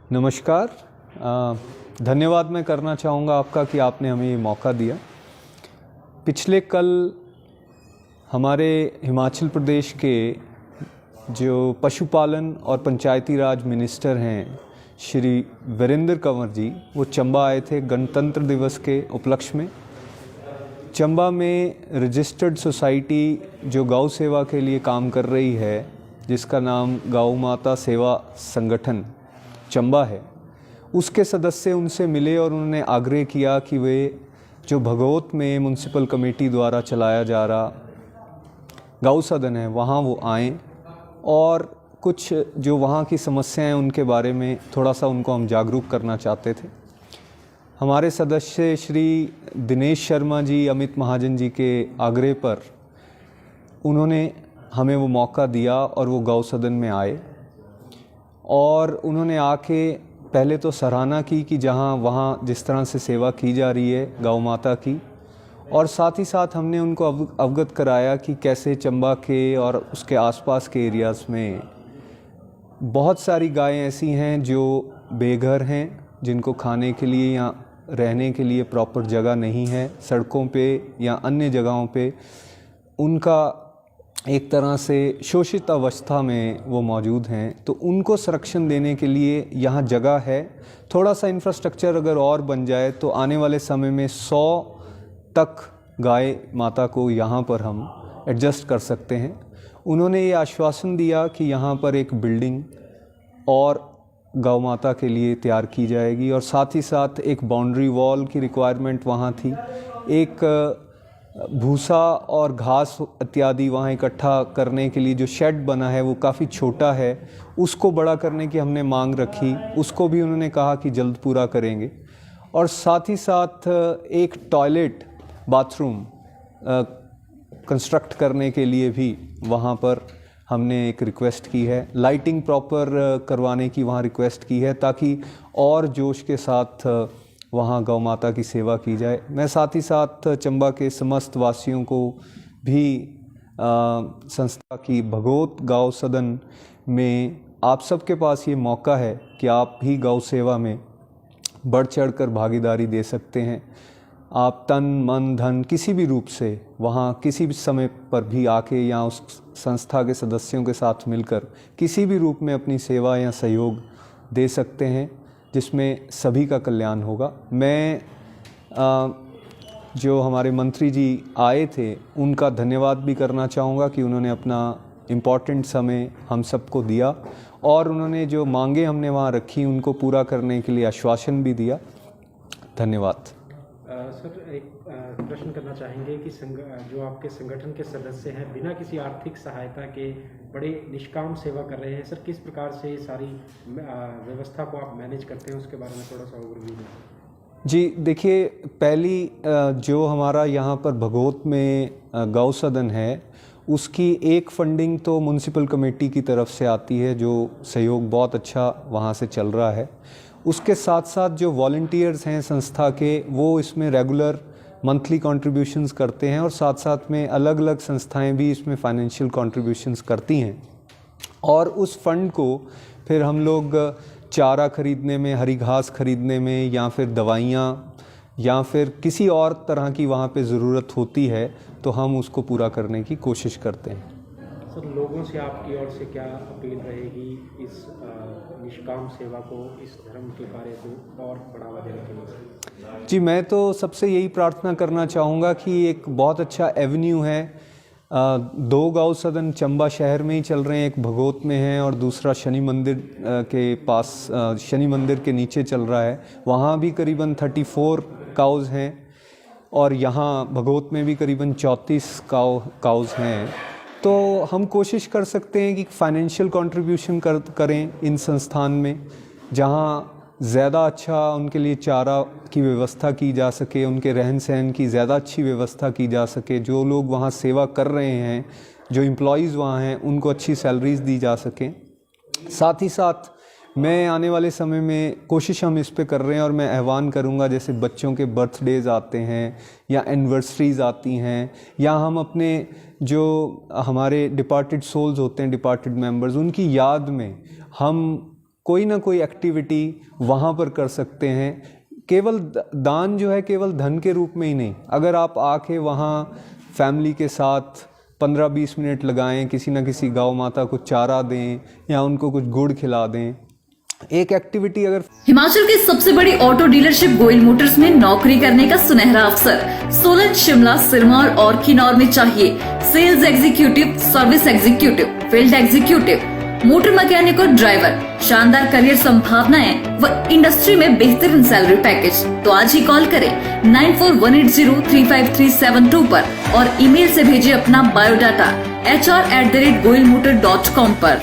नमस्कार। धन्यवाद मैं करना चाहूँगा आपका कि आपने हमें ये मौका दिया। पिछले कल हमारे हिमाचल प्रदेश के जो पशुपालन और पंचायती राज मिनिस्टर हैं श्री वीरेंद्र कंवर जी, वो चंबा आए थे गणतंत्र दिवस के उपलक्ष्य में। चंबा में रजिस्टर्ड सोसाइटी जो गौ सेवा के लिए काम कर रही है, जिसका नाम गौ माता सेवा संगठन चंबा है, उसके सदस्य उनसे मिले और उन्होंने आग्रह किया कि वे जो भगोत में म्युनिसिपल कमेटी द्वारा चलाया जा रहा गौ सदन है, वहाँ वो आएँ और कुछ जो वहाँ की समस्याएं उनके बारे में थोड़ा सा उनको हम जागरूक करना चाहते थे। हमारे सदस्य श्री दिनेश शर्मा जी, अमित महाजन जी के आग्रह पर उन्होंने हमें वो मौका दिया और वो गौ सदन में आए और उन्होंने आके पहले तो सराहना की कि जहाँ वहाँ जिस तरह से सेवा की जा रही है गौ माता की, और साथ ही साथ हमने उनको अवगत कराया कि कैसे चंबा के और उसके आसपास के एरियाज़ में बहुत सारी गायें ऐसी हैं जो बेघर हैं, जिनको खाने के लिए या रहने के लिए प्रॉपर जगह नहीं है, सड़कों पे या अन्य जगहों पे उनका एक तरह से शोषित अवस्था में वो मौजूद हैं। तो उनको संरक्षण देने के लिए यहाँ जगह है। थोड़ा सा इंफ्रास्ट्रक्चर अगर और बन जाए तो आने वाले समय में 100 तक गाय माता को यहाँ पर हम एडजस्ट कर सकते हैं। उन्होंने ये आश्वासन दिया कि यहाँ पर एक बिल्डिंग और गौ माता के लिए तैयार की जाएगी और साथ ही साथ एक बाउंड्री वॉल की रिक्वायरमेंट वहाँ थी। एक भूसा और घास इत्यादि वहाँ इकट्ठा करने के लिए जो शेड बना है वो काफ़ी छोटा है, उसको बड़ा करने की हमने मांग रखी। उसको भी उन्होंने कहा कि जल्द पूरा करेंगे। और साथ ही साथ एक टॉयलेट बाथरूम कंस्ट्रक्ट करने के लिए भी वहाँ पर हमने एक रिक्वेस्ट की है। लाइटिंग प्रॉपर करवाने की वहाँ रिक्वेस्ट की है ताकि और जोश के साथ वहाँ गौ माता की सेवा की जाए। मैं साथ ही साथ चंबा के समस्त वासियों को भी संस्था की भगोत गौ सदन में आप सबके पास ये मौका है कि आप भी गौ सेवा में बढ़ चढ़कर भागीदारी दे सकते हैं। आप तन मन धन किसी भी रूप से वहाँ किसी भी समय पर भी आके या उस संस्था के सदस्यों के साथ मिलकर किसी भी रूप में अपनी सेवा या सहयोग दे सकते हैं, जिसमें सभी का कल्याण होगा। मैं जो हमारे मंत्री जी आए थे उनका धन्यवाद भी करना चाहूँगा कि उन्होंने अपना इम्पॉर्टेंट समय हम सबको दिया और उन्होंने जो मांगे हमने वहाँ रखी उनको पूरा करने के लिए आश्वासन भी दिया। धन्यवाद। सर, एक प्रश्न करना चाहेंगे कि जो आपके संगठन के सदस्य हैं बिना किसी आर्थिक सहायता के बड़े निष्काम सेवा कर रहे हैं, सर किस प्रकार से सारी व्यवस्था को आप मैनेज करते हैं, उसके बारे में थोड़ा सा ओवरव्यू दें। जी देखिए, पहली जो हमारा यहाँ पर भगोत में गौ सदन है उसकी एक फंडिंग तो म्युनिसिपल कमेटी की तरफ से आती है, जो सहयोग बहुत अच्छा वहाँ से चल रहा है। उसके साथ साथ जो वॉलंटियर्स हैं संस्था के, वो इसमें रेगुलर मंथली कंट्रीब्यूशंस करते हैं और साथ साथ में अलग अलग संस्थाएं भी इसमें फाइनेंशियल कंट्रीब्यूशंस करती हैं और उस फंड को फिर हम लोग चारा खरीदने में, हरी घास खरीदने में या फिर दवाइयाँ या फिर किसी और तरह की वहाँ पे ज़रूरत होती है तो हम उसको पूरा करने की कोशिश करते हैं। सर, लोगों से आपकी ओर से क्या अपील रहेगी इस निष्काम सेवा को, इस धर्म के कार्य को और बढ़ावा देने के लिए? जी, मैं तो सबसे यही प्रार्थना करना चाहूँगा कि एक बहुत अच्छा एवेन्यू है। 2 गौ सदन चंबा शहर में ही चल रहे हैं, एक भगोत में है और दूसरा शनि मंदिर के पास, शनि मंदिर के नीचे चल रहा है। वहाँ भी करीबन 34 काउज़ हैं और यहाँ भगोत में भी करीबन 34 काउज़ हैं। तो हम कोशिश कर सकते हैं कि फाइनेंशियल कंट्रीब्यूशन करें इन संस्थान में, जहाँ ज़्यादा अच्छा उनके लिए चारा की व्यवस्था की जा सके, उनके रहन सहन की ज़्यादा अच्छी व्यवस्था की जा सके, जो लोग वहाँ सेवा कर रहे हैं, जो एम्प्लॉयज़ वहाँ हैं, उनको अच्छी सैलरीज़ दी जा सकें। साथ ही साथ मैं आने वाले समय में कोशिश हम इस पे कर रहे हैं और मैं आह्वान करूँगा, जैसे बच्चों के बर्थडेज़ आते हैं या एनिवर्सरीज़ आती हैं या हम अपने जो हमारे डिपार्टेड सोल्स होते हैं, डिपार्टेड मेंबर्स, उनकी याद में हम कोई ना कोई एक्टिविटी वहाँ पर कर सकते हैं। केवल दान जो है केवल धन के रूप में ही नहीं, अगर आप आके वहाँ फैमिली के साथ 15-20 मिनट लगाएं, किसी न किसी गौ माता को चारा दें या उनको कुछ गुड़ खिला दें, एक एक्टिविटी अगर। हिमाचल की सबसे बड़ी ऑटो डीलरशिप गोयल मोटर्स में नौकरी करने का सुनहरा अवसर सोलन, शिमला, सिरमौर और किन्नौर में चाहिए sales executive, service executive, field executive, motor mechanic और ड्राइवर। शानदार करियर संभावनाएं व इंडस्ट्री में बेहतरीन सैलरी पैकेज। तो आज ही कॉल करें 9418035372 पर और ईमेल से भेजिए अपना बायोडाटा hr@goilmotor.com पर।